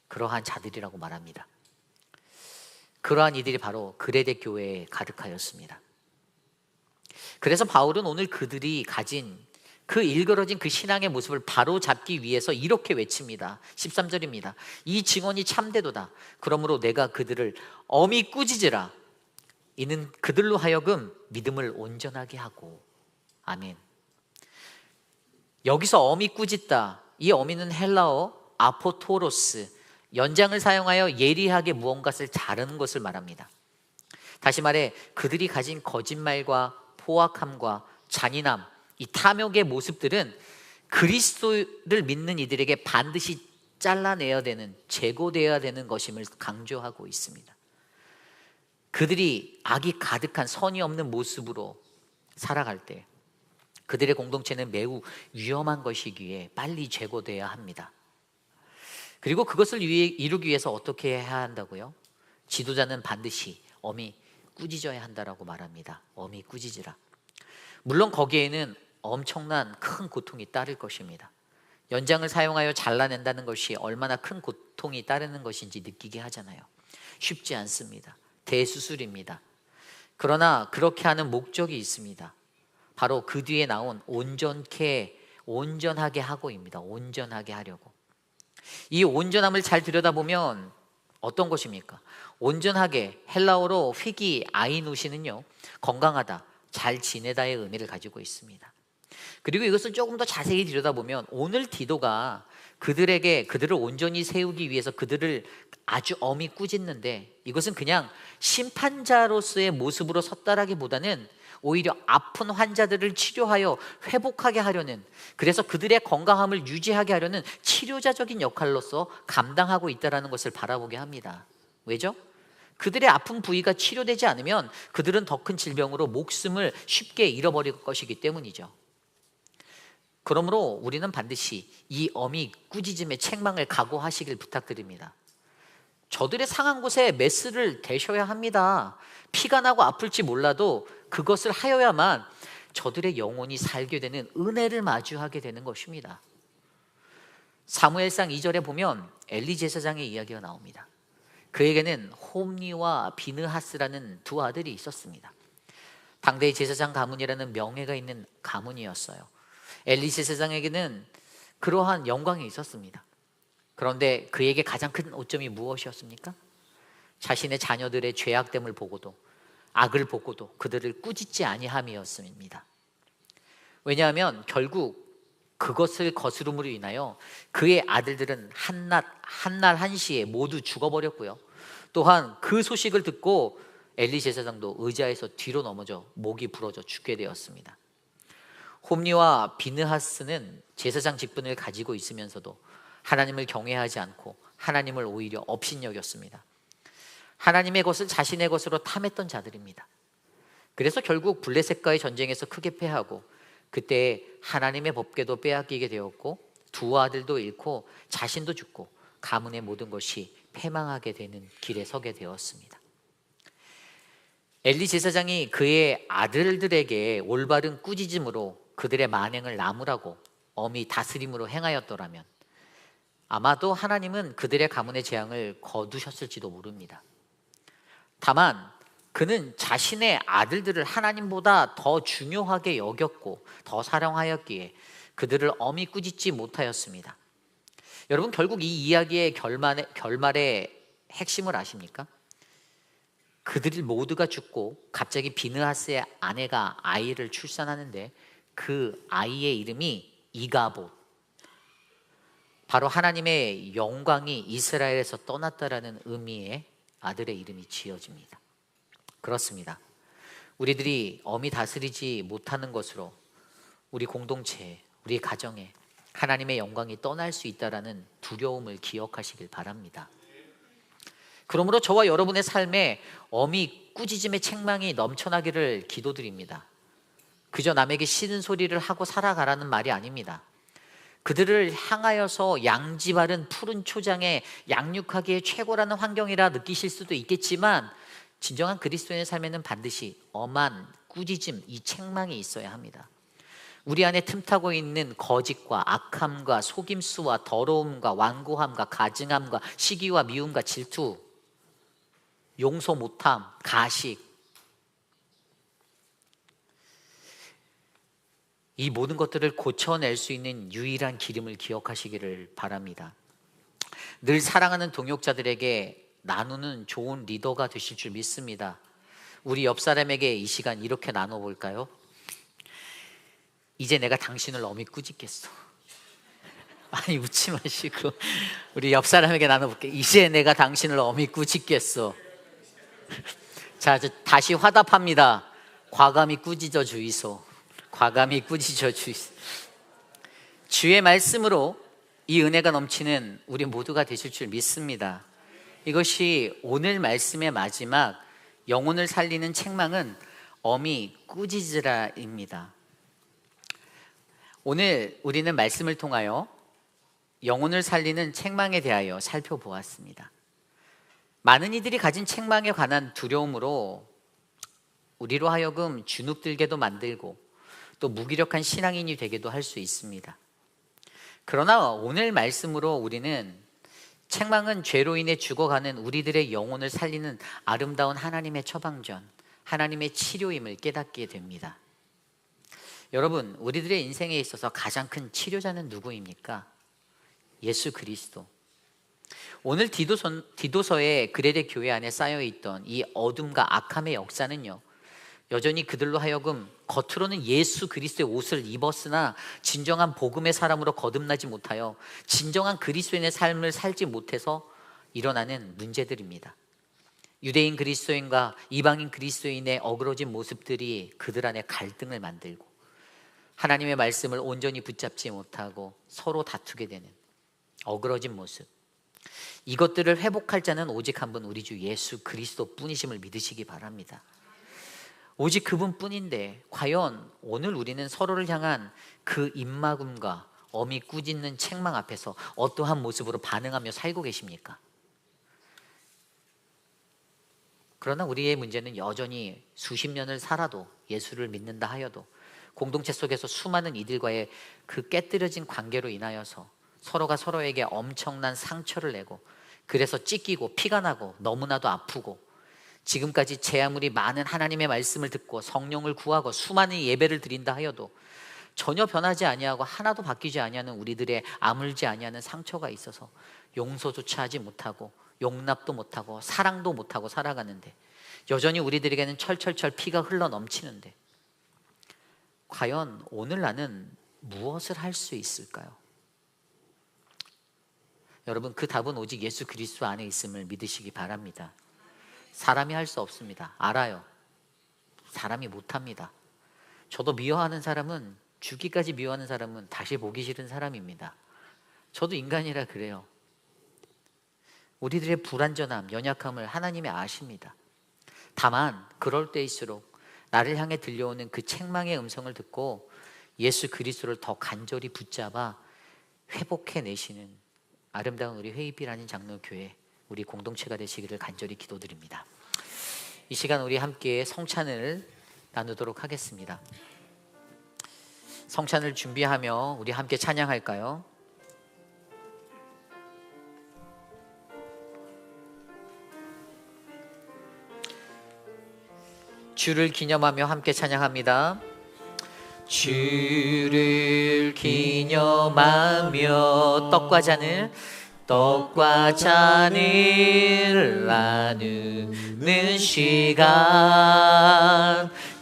그러한 자들이라고 말합니다. 그러한 이들이 바로 그레데 교회에 가득하였습니다. 그래서 바울은 오늘 그들이 가진 그 일그러진 그 신앙의 모습을 바로 잡기 위해서 이렇게 외칩니다. 13절입니다. 이 증언이 참되도다. 그러므로 내가 그들을 엄히 꾸짖으라. 이는 그들로 하여금 믿음을 온전하게 하고. 아멘. 여기서 엄히 꾸짖다. 이 어미는 헬라어 아포토로스, 연장을 사용하여 예리하게 무언가를 자르는 것을 말합니다. 다시 말해 그들이 가진 거짓말과 포악함과 잔인함, 이 탐욕의 모습들은 그리스도를 믿는 이들에게 반드시 잘라내야 되는, 제거되어야 되는 것임을 강조하고 있습니다. 그들이 악이 가득한 선이 없는 모습으로 살아갈 때 그들의 공동체는 매우 위험한 것이기에 빨리 제거되어야 합니다. 그리고 그것을 이루기 위해서 어떻게 해야 한다고요? 지도자는 반드시 엄히 꾸짖어야 한다라고 말합니다. 엄히 꾸짖으라. 물론 거기에는 엄청난 큰 고통이 따를 것입니다. 연장을 사용하여 잘라낸다는 것이 얼마나 큰 고통이 따르는 것인지 느끼게 하잖아요. 쉽지 않습니다. 대수술입니다. 그러나 그렇게 하는 목적이 있습니다. 바로 그 뒤에 나온 온전하게 하고입니다. 온전하게 하려고. 이 온전함을 잘 들여다보면 어떤 것입니까? 온전하게, 헬라어로 휘기 아이누시는요, 건강하다, 잘 지내다의 의미를 가지고 있습니다. 그리고 이것을 조금 더 자세히 들여다보면 오늘 디도가 그들을 온전히 세우기 위해서 그들을 아주 엄히 꾸짖는데, 이것은 그냥 심판자로서의 모습으로 섰다라기보다는 오히려 아픈 환자들을 치료하여 회복하게 하려는, 그래서 그들의 건강함을 유지하게 하려는 치료자적인 역할로서 감당하고 있다는 것을 바라보게 합니다. 왜죠? 그들의 아픈 부위가 치료되지 않으면 그들은 더 큰 질병으로 목숨을 쉽게 잃어버릴 것이기 때문이죠. 그러므로 우리는 반드시 이 엄히 꾸짖음의 책망을 각오하시길 부탁드립니다. 저들의 상한 곳에 메스를 대셔야 합니다. 피가 나고 아플지 몰라도 그것을 하여야만 저들의 영혼이 살게 되는 은혜를 마주하게 되는 것입니다. 사무엘상 2절에 보면 엘리 제사장의 이야기가 나옵니다. 그에게는 홈니와 비느하스라는 두 아들이 있었습니다. 당대의 제사장 가문이라는 명예가 있는 가문이었어요. 엘리 제사장에게는 그러한 영광이 있었습니다. 그런데 그에게 가장 큰 오점이 무엇이었습니까? 자신의 자녀들의 죄악됨을 보고도, 악을 보고도 그들을 꾸짖지 아니함이었습니다. 왜냐하면 결국 그것을 거스름으로 인하여 그의 아들들은 한날 한시에 모두 죽어버렸고요. 또한 그 소식을 듣고 엘리 제사장도 의자에서 뒤로 넘어져 목이 부러져 죽게 되었습니다. 홈리와 비느하스는 제사장 직분을 가지고 있으면서도 하나님을 경외하지 않고 하나님을 오히려 업신여겼습니다. 하나님의 것을 자신의 것으로 탐했던 자들입니다. 그래서 결국 블레셋과의 전쟁에서 크게 패하고 그때 하나님의 법궤도 빼앗기게 되었고 두 아들도 잃고 자신도 죽고 가문의 모든 것이 패망하게 되는 길에 서게 되었습니다. 엘리 제사장이 그의 아들들에게 올바른 꾸짖음으로 그들의 만행을 나무라고 엄히 다스림으로 행하였더라면 아마도 하나님은 그들의 가문의 재앙을 거두셨을지도 모릅니다. 다만 그는 자신의 아들들을 하나님보다 더 중요하게 여겼고 더 사랑하였기에 그들을 엄히 꾸짖지 못하였습니다. 여러분, 결국 이 이야기의 결말의 핵심을 아십니까? 그들 모두가 죽고 갑자기 비느하스의 아내가 아이를 출산하는데 그 아이의 이름이 이가봇, 바로 하나님의 영광이 이스라엘에서 떠났다라는 의미의 아들의 이름이 지어집니다. 그렇습니다. 우리들이 엄히 다스리지 못하는 것으로 우리 공동체, 우리 가정에 하나님의 영광이 떠날 수 있다라는 두려움을 기억하시길 바랍니다. 그러므로 저와 여러분의 삶에 엄히 꾸짖음의 책망이 넘쳐나기를 기도드립니다. 그저 남에게 싫은 소리를 하고 살아가라는 말이 아닙니다. 그들을 향하여서 양지 바른 푸른 초장에 양육하기에 최고라는 환경이라 느끼실 수도 있겠지만, 진정한 그리스도인의 삶에는 반드시 엄한 꾸짖음, 이 책망이 있어야 합니다. 우리 안에 틈타고 있는 거짓과 악함과 속임수와 더러움과 완고함과 가증함과 시기와 미움과 질투, 용서 못함, 가식, 이 모든 것들을 고쳐낼 수 있는 유일한 기름을 기억하시기를 바랍니다. 늘 사랑하는 동역자들에게 나누는 좋은 리더가 되실 줄 믿습니다. 우리 옆 사람에게 이 시간 이렇게 나눠볼까요? 이제 내가 당신을 엄히 꾸짖겠어. 아니, 웃지 마시고 우리 옆 사람에게 나눠볼게. 이제 내가 당신을 엄히 꾸짖겠어. 자, 다시 화답합니다. 과감히 꾸짖어 주이소. 과감히 꾸짖어 주이소. 주의 말씀으로 이 은혜가 넘치는 우리 모두가 되실 줄 믿습니다. 이것이 오늘 말씀의 마지막, 영혼을 살리는 책망은 엄히 꾸짖으라입니다. 오늘 우리는 말씀을 통하여 영혼을 살리는 책망에 대하여 살펴보았습니다. 많은 이들이 가진 책망에 관한 두려움으로 우리로 하여금 주눅들게도 만들고 또 무기력한 신앙인이 되게도 할 수 있습니다. 그러나 오늘 말씀으로 우리는 책망은 죄로 인해 죽어가는 우리들의 영혼을 살리는 아름다운 하나님의 처방전, 하나님의 치료임을 깨닫게 됩니다. 여러분, 우리들의 인생에 있어서 가장 큰 치료자는 누구입니까? 예수 그리스도. 오늘 디도서의 그레데 교회 안에 쌓여있던 이 어둠과 악함의 역사는요, 여전히 그들로 하여금 겉으로는 예수 그리스도의 옷을 입었으나 진정한 복음의 사람으로 거듭나지 못하여 진정한 그리스도인의 삶을 살지 못해서 일어나는 문제들입니다. 유대인 그리스도인과 이방인 그리스도인의 어그러진 모습들이 그들 안에 갈등을 만들고 하나님의 말씀을 온전히 붙잡지 못하고 서로 다투게 되는 어그러진 모습, 이것들을 회복할 자는 오직 한 분, 우리 주 예수 그리스도 뿐이심을 믿으시기 바랍니다. 오직 그분뿐인데 과연 오늘 우리는 서로를 향한 그 입막음과 엄히 꾸짖는 책망 앞에서 어떠한 모습으로 반응하며 살고 계십니까? 그러나 우리의 문제는 여전히 수십 년을 살아도, 예수를 믿는다 하여도 공동체 속에서 수많은 이들과의 그 깨뜨려진 관계로 인하여서 서로가 서로에게 엄청난 상처를 내고, 그래서 찢기고 피가 나고 너무나도 아프고, 지금까지 제 아무리 많은 하나님의 말씀을 듣고 성령을 구하고 수많은 예배를 드린다 하여도 전혀 변하지 아니하고 하나도 바뀌지 아니하는 우리들의 아물지 아니하는 상처가 있어서 용서조차 하지 못하고 용납도 못하고 사랑도 못하고 살아가는데, 여전히 우리들에게는 철철철 피가 흘러 넘치는데, 과연 오늘 나는 무엇을 할 수 있을까요? 여러분, 그 답은 오직 예수 그리스도 안에 있음을 믿으시기 바랍니다. 사람이 할 수 없습니다. 알아요. 사람이 못합니다. 저도 미워하는 사람은, 죽기까지 미워하는 사람은 다시 보기 싫은 사람입니다. 저도 인간이라 그래요. 우리들의 불완전함, 연약함을 하나님이 아십니다. 다만 그럴 때일수록 나를 향해 들려오는 그 책망의 음성을 듣고 예수 그리스도를 더 간절히 붙잡아 회복해내시는 아름다운 우리 회의비라는 장로교회, 우리 공동체가 되시기를 간절히 기도드립니다. 이 시간 우리 함께 성찬을 나누도록 하겠습니다. 성찬을 준비하며 우리 함께 찬양할까요? 주를 기념하며 함께 찬양합니다. 주를 기념하며 떡과 잔을 나누는 시간,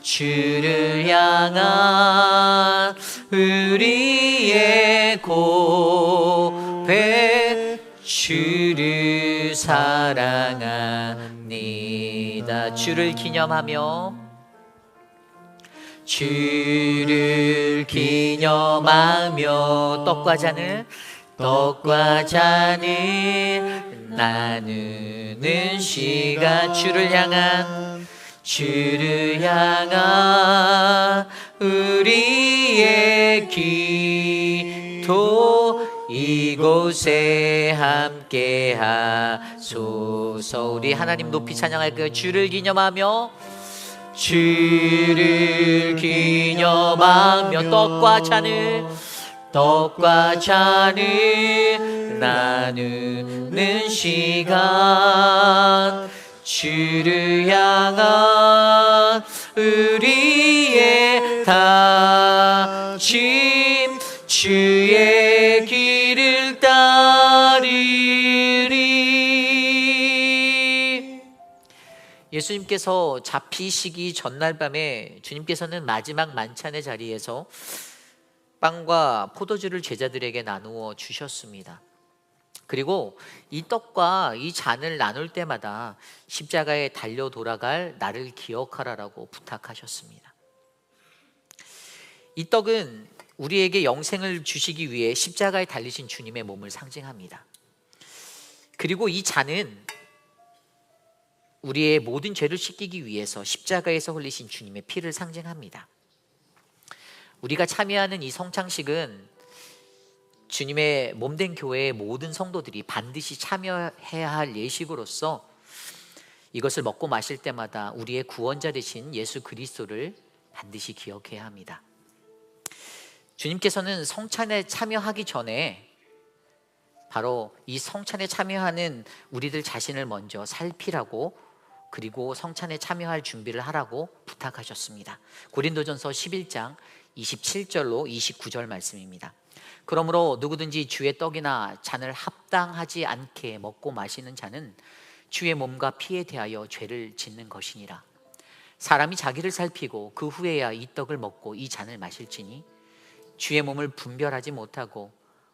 주를 향한 우리의 고백, 주를 사랑합니다. 주를 기념하며 주를 기념하며 떡과 잔을 나누는 시간, 주를 향한 우리의 기도 이곳에 함께 하소서. 우리 하나님 높이 찬양할까요? 주를 기념하며 떡과 잔을 나누는 시간, 주를 향한 우리의 다짐, 주의 길을 따르리. 예수님께서 잡히시기 전날 밤에 주님께서는 마지막 만찬의 자리에서 빵과 포도주를 제자들에게 나누어 주셨습니다. 그리고 이 떡과 이 잔을 나눌 때마다 십자가에 달려 돌아갈 나를 기억하라라고 부탁하셨습니다. 이 떡은 우리에게 영생을 주시기 위해 십자가에 달리신 주님의 몸을 상징합니다. 그리고 이 잔은 우리의 모든 죄를 씻기기 위해서 십자가에서 흘리신 주님의 피를 상징합니다. 우리가 참여하는 이 성찬식은 주님의 몸된 교회의 모든 성도들이 반드시 참여해야 할 예식으로서 이것을 먹고 마실 때마다 우리의 구원자 되신 예수 그리스도를 반드시 기억해야 합니다. 주님께서는 성찬에 참여하기 전에 바로 이 성찬에 참여하는 우리들 자신을 먼저 살피라고, 그리고 성찬에 참여할 준비를 하라고 부탁하셨습니다. 고린도전서 11장 27절로 29절 말씀입니다. 그러므로 누구든지 주의 떡이나 잔을 합당하지 않게 먹고 마시는 자는 주의 몸과 피에 대하여 죄를 짓는 것이니라. 사람이 자기를 살피고 그 후에야 이 떡을 먹고 이 잔을 마실지니 주의 몸을 분별하지 못하고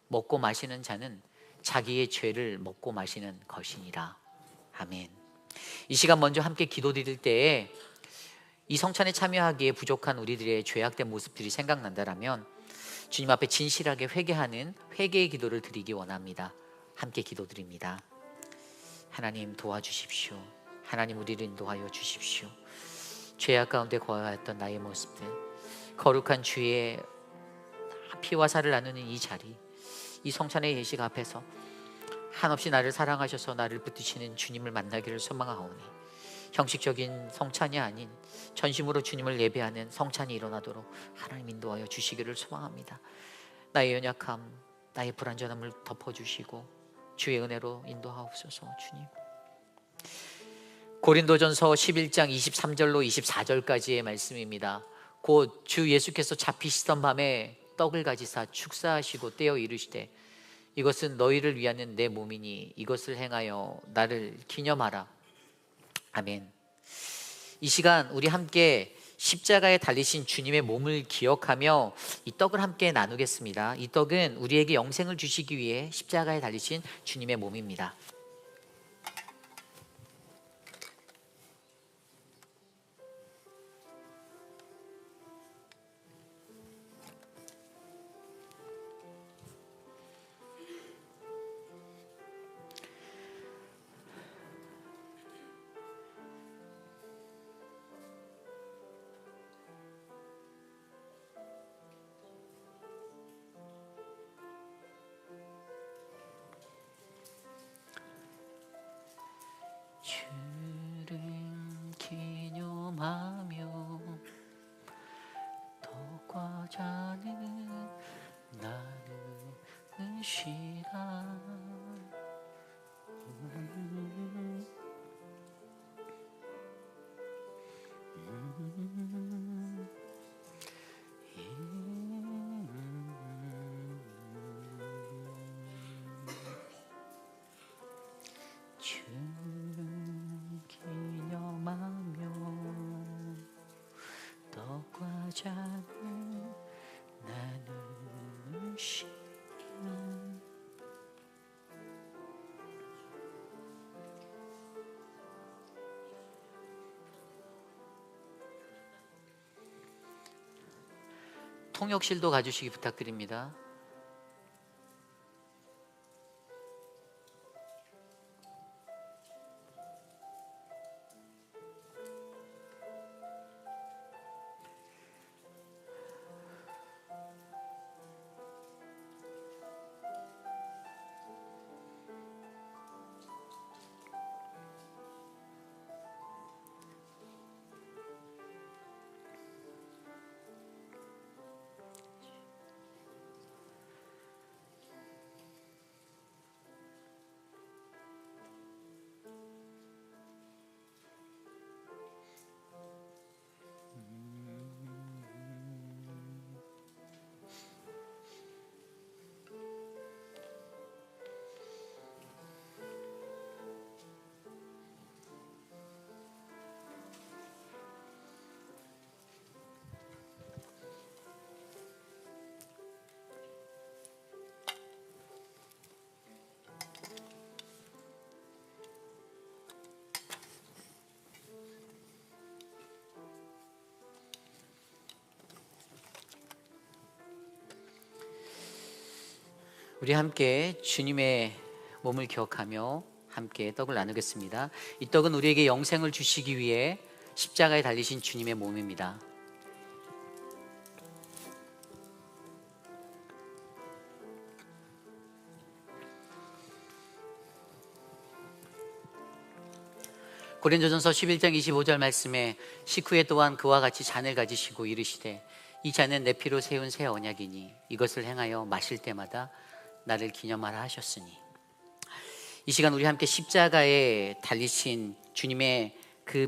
먹고 마시는 자는 자기의 죄를 먹고 마시는 것이니라. 아멘. 이 시간 먼저 함께 기도드릴 때에 이 성찬에 참여하기에 부족한 우리들의 죄악된 모습들이 생각난다라면 주님 앞에 진실하게 회개하는 회개의 기도를 드리기 원합니다. 함께 기도드립니다. 하나님 도와주십시오. 하나님 우리를 인도하여 주십시오. 죄악 가운데 거하였던 나의 모습들, 거룩한 주의 피와 살을 나누는 이 자리, 이 성찬의 예식 앞에서 한없이 나를 사랑하셔서 나를 붙드시는 주님을 만나기를 소망하오니 형식적인 성찬이 아닌 전심으로 주님을 예배하는 성찬이 일어나도록 하나님 인도하여 주시기를 소망합니다. 나의 연약함, 나의 불완전함을 덮어주시고 주의 은혜로 인도하옵소서. 주님, 고린도전서 11장 23절로 24절까지의 말씀입니다. 곧 주 예수께서 잡히시던 밤에 떡을 가지사 축사하시고 떼어 이르시되 이것은 너희를 위하는 내 몸이니 이것을 행하여 나를 기념하라. 아멘. 이 시간 우리 함께 십자가에 달리신 주님의 몸을 기억하며 이 떡을 함께 나누겠습니다. 이 떡은 우리에게 영생을 주시기 위해 십자가에 달리신 주님의 몸입니다. 주를 기념하며 떡과 잔을 나누는 시간, 잔을 나누는 시간. 통역실도 가주시기 부탁드립니다. 우리 함께 주님의 몸을 기억하며 함께 떡을 나누겠습니다. 이 떡은 우리에게 영생을 주시기 위해 십자가에 달리신 주님의 몸입니다. 고린도전서 11장 25절 말씀에 식후에 또한 그와 같이 잔을 가지시고 이르시되 이 잔은 내 피로 세운 새 언약이니 이것을 행하여 마실 때마다 나를 기념하라 하셨으니. 이 시간 우리 함께 십자가에 달리신 주님의 그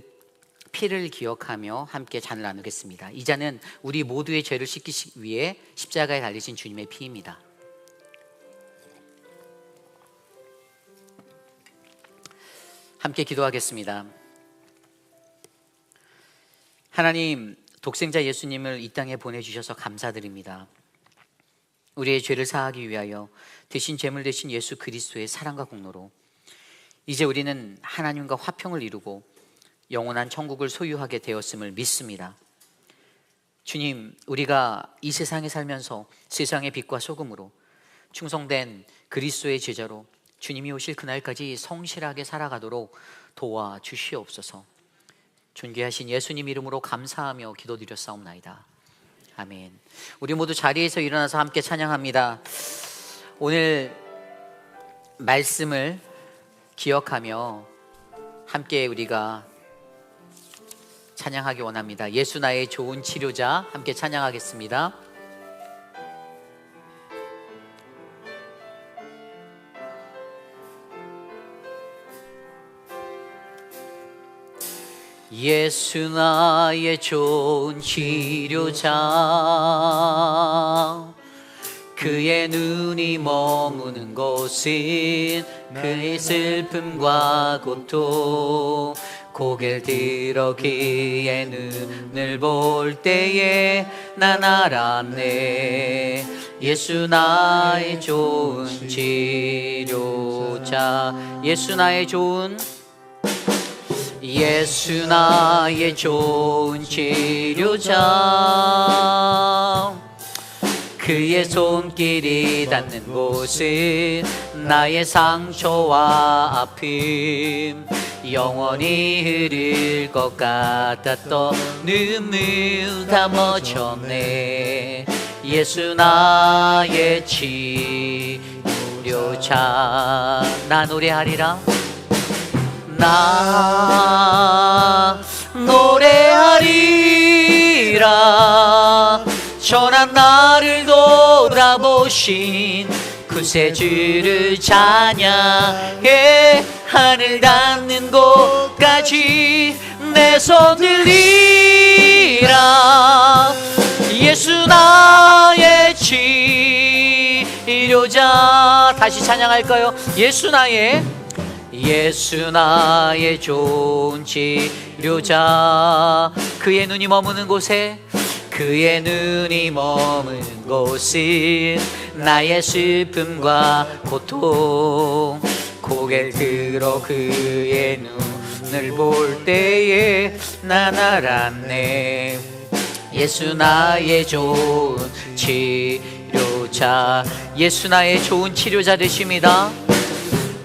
피를 기억하며 함께 잔을 나누겠습니다. 이 잔은 우리 모두의 죄를 씻기기 위해 십자가에 달리신 주님의 피입니다. 함께 기도하겠습니다. 하나님, 독생자 예수님을 이 땅에 보내주셔서 감사드립니다. 우리의 죄를 사하기 위하여 대신 제물 되신 예수 그리스도의 사랑과 공로로 이제 우리는 하나님과 화평을 이루고 영원한 천국을 소유하게 되었음을 믿습니다. 주님, 우리가 이 세상에 살면서 세상의 빛과 소금으로 충성된 그리스도의 제자로 주님이 오실 그날까지 성실하게 살아가도록 도와주시옵소서. 존귀하신 예수님 이름으로 감사하며 기도드렸사옵나이다. 아멘. 우리 모두 자리에서 일어나서 함께 찬양합니다. 오늘 말씀을 기억하며 함께 우리가 찬양하기 원합니다. 예수 나의 좋은 치료자, 함께 찬양하겠습니다. 예수 나의 좋은 치료자, 그의 눈이 머무는 곳은 그의 슬픔과 고통, 고개를 들어 그의 눈을 볼 때에 난 알았네. 예수 나의 좋은 치료자, 예수 나의 좋은, 예수 나의 좋은 치료자, 그의 손길이 닿는 곳은 나의 상처와 아픔, 영원히 흐를 것 같았던 눈물 다 멎었네. 예수 나의 치료자, 나 노래하리라, 나 노래하리라. 전한 나를 돌아보신 구세주를 찬양해 하늘 닿는 곳까지 내 손 들리라. 예수 나의 치료자, 다시 찬양할까요? 예수 나의 좋은 치료자, 그의 눈이 머무는 곳에, 그의 눈이 머무는 곳은 나의 슬픔과 고통, 고개를 들어 그의 눈을 볼 때에 난 알았네. 예수 나의 좋은 치료자. 예수 나의 좋은 치료자 되십니다.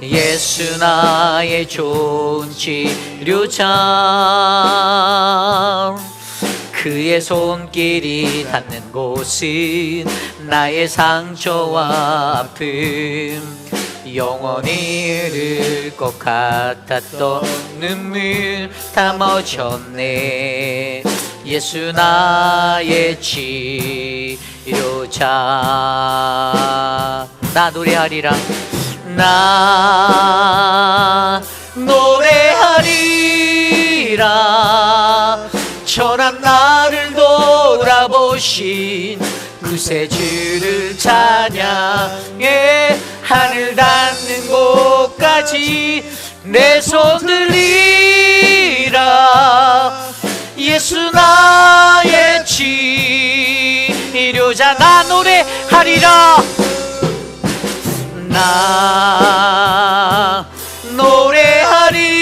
예수 나의 좋은 치료자. 그의 손길이 닿는 곳은 나의 상처와 아픔, 영원히 흐를 것 같았던 눈물 다 멎었네. 예수 나의 치료자. 나 노래하리라. 나 노래하리라. 천한 나를 돌아보신 구세주를 찬양해. 하늘 닿는 곳까지 내 손 들리라. 예수 나의 치료자. 나 노래하리라. 나 노래하리라.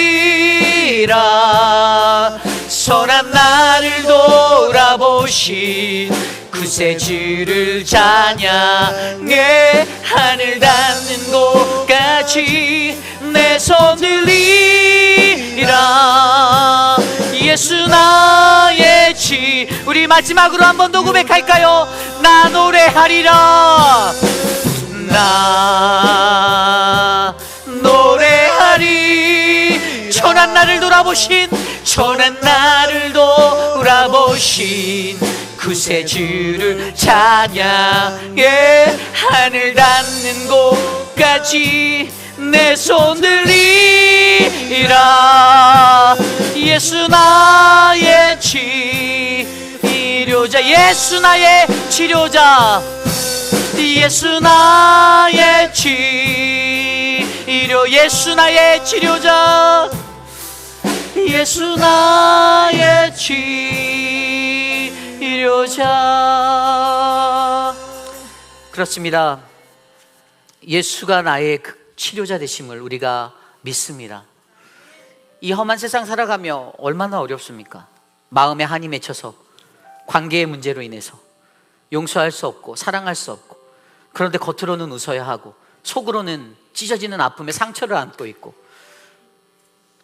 선한 나를 돌아보신 구세주를 찬양해. 하늘 닿는 곳까지 내 손 들리라. 예수 나의 우리 마지막으로 한 번 더 고백할까요? 나 노래하리라. 나 노래하리. 천한 나를 돌아보신, 천한 나를 돌아보신 구세주를 찬양해. 하늘 닿는 곳까지 내 손 들리라. 예수 나의 치료자. 예수 나의 치료자. 예수 나의 치료. 예수 나의 치료자. 예수 나의 치료자. 그렇습니다. 예수가 나의 치료자 되심을 우리가 믿습니다. 이 험한 세상 살아가며 얼마나 어렵습니까? 마음에 한이 맺혀서, 관계의 문제로 인해서 용서할 수 없고 사랑할 수 없고, 그런데 겉으로는 웃어야 하고 속으로는 찢어지는 아픔에 상처를 안고 있고,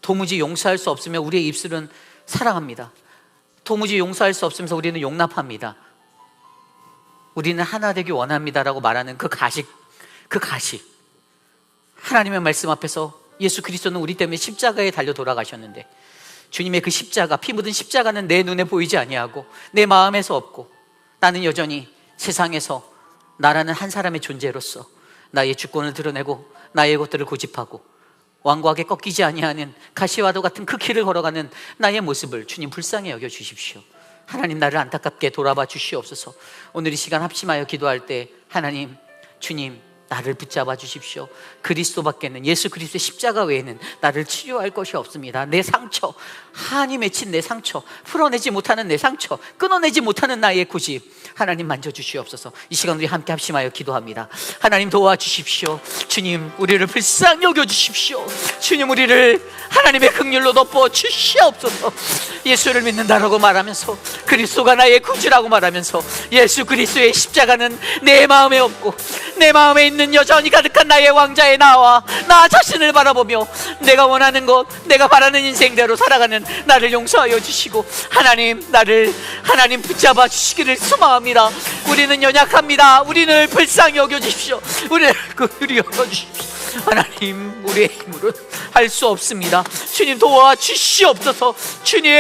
도무지 용서할 수 없으며 우리의 입술은 사랑합니다. 도무지 용서할 수 없으면서 우리는 용납합니다. 우리는 하나 되기 원합니다라고 말하는 그 가식. 하나님의 말씀 앞에서 예수 그리스도는 우리 때문에 십자가에 달려 돌아가셨는데, 주님의 그 십자가, 피 묻은 십자가는 내 눈에 보이지 아니하고 내 마음에서 없고, 나는 여전히 세상에서 나라는 한 사람의 존재로서 나의 주권을 드러내고 나의 것들을 고집하고 완고하게 꺾이지 아니하는 가시와도 같은 그 길을 걸어가는 나의 모습을 주님 불쌍히 여겨 주십시오. 하나님, 나를 안타깝게 돌아봐 주시옵소서. 오늘 이 시간 합심하여 기도할 때 하나님, 주님, 나를 붙잡아 주십시오. 그리스도밖에는, 예수 그리스도의 십자가 외에는 나를 치료할 것이 없습니다. 내 상처, 한이 맺힌 내 상처, 풀어내지 못하는 내 상처, 끊어내지 못하는 나의 고집, 하나님 만져주시옵소서. 이 시간 우리 함께 합심하여 기도합니다. 하나님 도와주십시오. 주님, 우리를 불쌍히 여겨주십시오. 주님, 우리를 하나님의 긍휼로 덮어 주시옵소서. 예수를 믿는다라고 말하면서, 그리스도가 나의 구주라고 말하면서, 예수 그리스도의 십자가는 내 마음에 없고 내 마음에 있는 여전히 가득한 나의 왕자의 나와 나 자신을 바라보며 내가 원하는 것, 내가 바라는 인생대로 살아가는 나를 용서하여 주시고, 하나님, 나를 하나님 붙잡아 주시기를 소망합니다. 우리는 연약합니다. 우리를 불쌍히 여겨주십시오. 우리를 여겨주십시오. 하나님, 우리의 힘으로는 할 수 없습니다. 주님, 도와주시옵소서. 주님,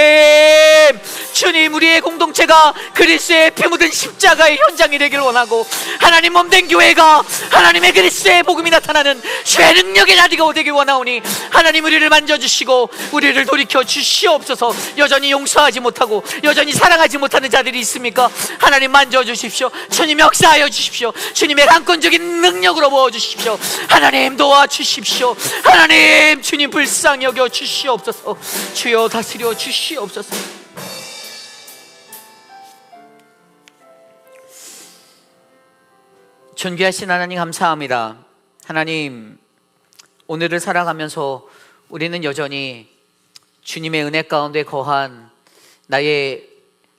우리의 공동체가 그리스도의 피 묻은 십자가의 현장이 되길 원하고, 하나님 몸된 교회가 하나님의 그리스도의 복음이 나타나는 주의 능력의 자리가 되길 원하오니, 하나님, 우리를 만져주시고 우리를 돌이켜 주시옵소서. 여전히 용서하지 못하고 여전히 사랑하지 못하는 자들이 있습니까? 하나님, 만져주십시오. 주님, 역사하여 주십시오. 주님의 강권적인 능력으로 부어주십시오. 하나님, 도와주십시오. 하나님, 주님 불쌍히 여겨 주시옵소서. 주여, 다스려 주시옵소서. 존귀하신 하나님, 감사합니다. 하나님, 오늘을 살아가면서 우리는 여전히 주님의 은혜 가운데 거한 나의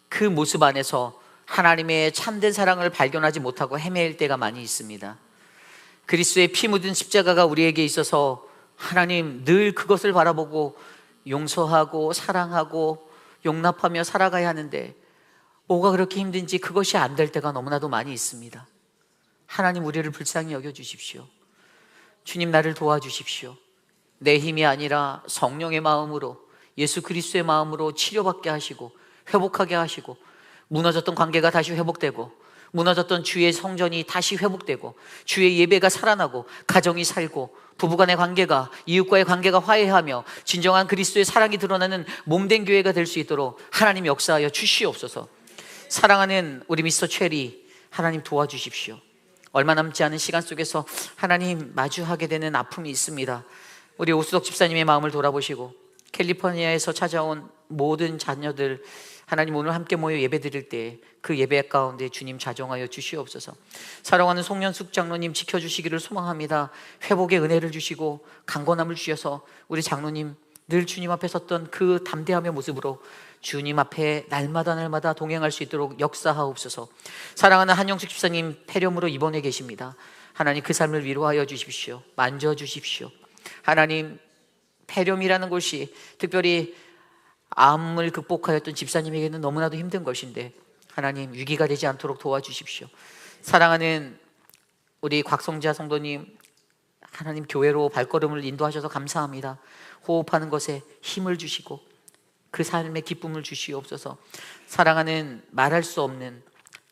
그 모습 안에서 하나님의 참된 사랑을 발견하지 못하고 헤매일 때가 많이 있습니다. 그리스도의 피 묻은 십자가가 우리에게 있어서 하나님 늘 그것을 바라보고 용서하고 사랑하고 용납하며 살아가야 하는데 뭐가 그렇게 힘든지 그것이 안 될 때가 너무나도 많이 있습니다. 하나님 우리를 불쌍히 여겨주십시오. 주님 나를 도와주십시오. 내 힘이 아니라 성령의 마음으로, 예수 그리스도의 마음으로 치료받게 하시고 회복하게 하시고, 무너졌던 관계가 다시 회복되고, 무너졌던 주의 성전이 다시 회복되고, 주의 예배가 살아나고, 가정이 살고, 부부간의 관계가, 이웃과의 관계가 화해하며 진정한 그리스도의 사랑이 드러나는 몸된 교회가 될 수 있도록 하나님 역사하여 주시옵소서. 사랑하는 우리 미스터 체리, 하나님 도와주십시오. 얼마 남지 않은 시간 속에서 하나님 마주하게 되는 아픔이 있습니다. 우리 오수덕 집사님의 마음을 돌아보시고 캘리포니아에서 찾아온 모든 자녀들, 하나님 오늘 함께 모여 예배 드릴 때 그 예배 가운데 주님 자정하여 주시옵소서. 사랑하는 송년숙 장로님 지켜주시기를 소망합니다. 회복의 은혜를 주시고 강건함을 주셔서 우리 장로님 늘 주님 앞에 섰던 그 담대함의 모습으로 주님 앞에 날마다 동행할 수 있도록 역사하옵소서. 사랑하는 한영숙 집사님 폐렴으로 입원해 계십니다. 하나님 그 삶을 위로하여 주십시오. 만져주십시오. 하나님 폐렴이라는 것이 특별히 암을 극복하였던 집사님에게는 너무나도 힘든 것인데 하나님 위기가 되지 않도록 도와주십시오. 사랑하는 우리 곽성자 성도님, 하나님 교회로 발걸음을 인도하셔서 감사합니다. 호흡하는 것에 힘을 주시고 그 삶의 기쁨을 주시옵소서. 사랑하는 말할 수 없는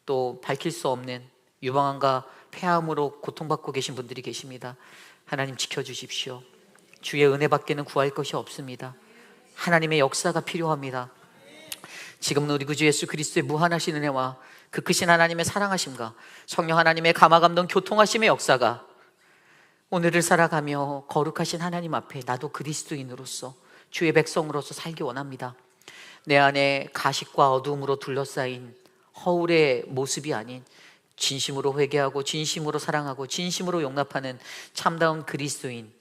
또 밝힐 수 없는 유방암과 폐암으로 고통받고 계신 분들이 계십니다. 하나님 지켜주십시오. 주의 은혜밖에는 구할 것이 없습니다. 하나님의 역사가 필요합니다. 지금은 우리 구주 예수 그리스도의 무한하신 은혜와 그 크신 하나님의 사랑하심과 성령 하나님의 감화감동 교통하심의 역사가 오늘을 살아가며 거룩하신 하나님 앞에 나도 그리스도인으로서 주의 백성으로서 살기 원합니다. 내 안에 가식과 어두움으로 둘러싸인 허울의 모습이 아닌 진심으로 회개하고 진심으로 사랑하고 진심으로 용납하는 참다운 그리스도인,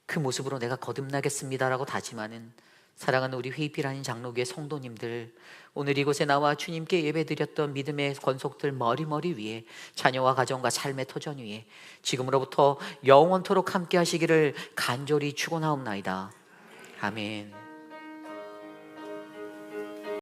그 모습으로 내가 거듭나겠습니다라고 다짐하는 사랑하는 우리 회의필 장로교회 성도님들, 오늘 이곳에 나와 주님께 예배드렸던 믿음의 권속들 머리 위에 자녀와 가정과 삶의 터전 위에 지금으로부터 영원토록 함께 하시기를 간절히 축원하옵나이다. 아멘.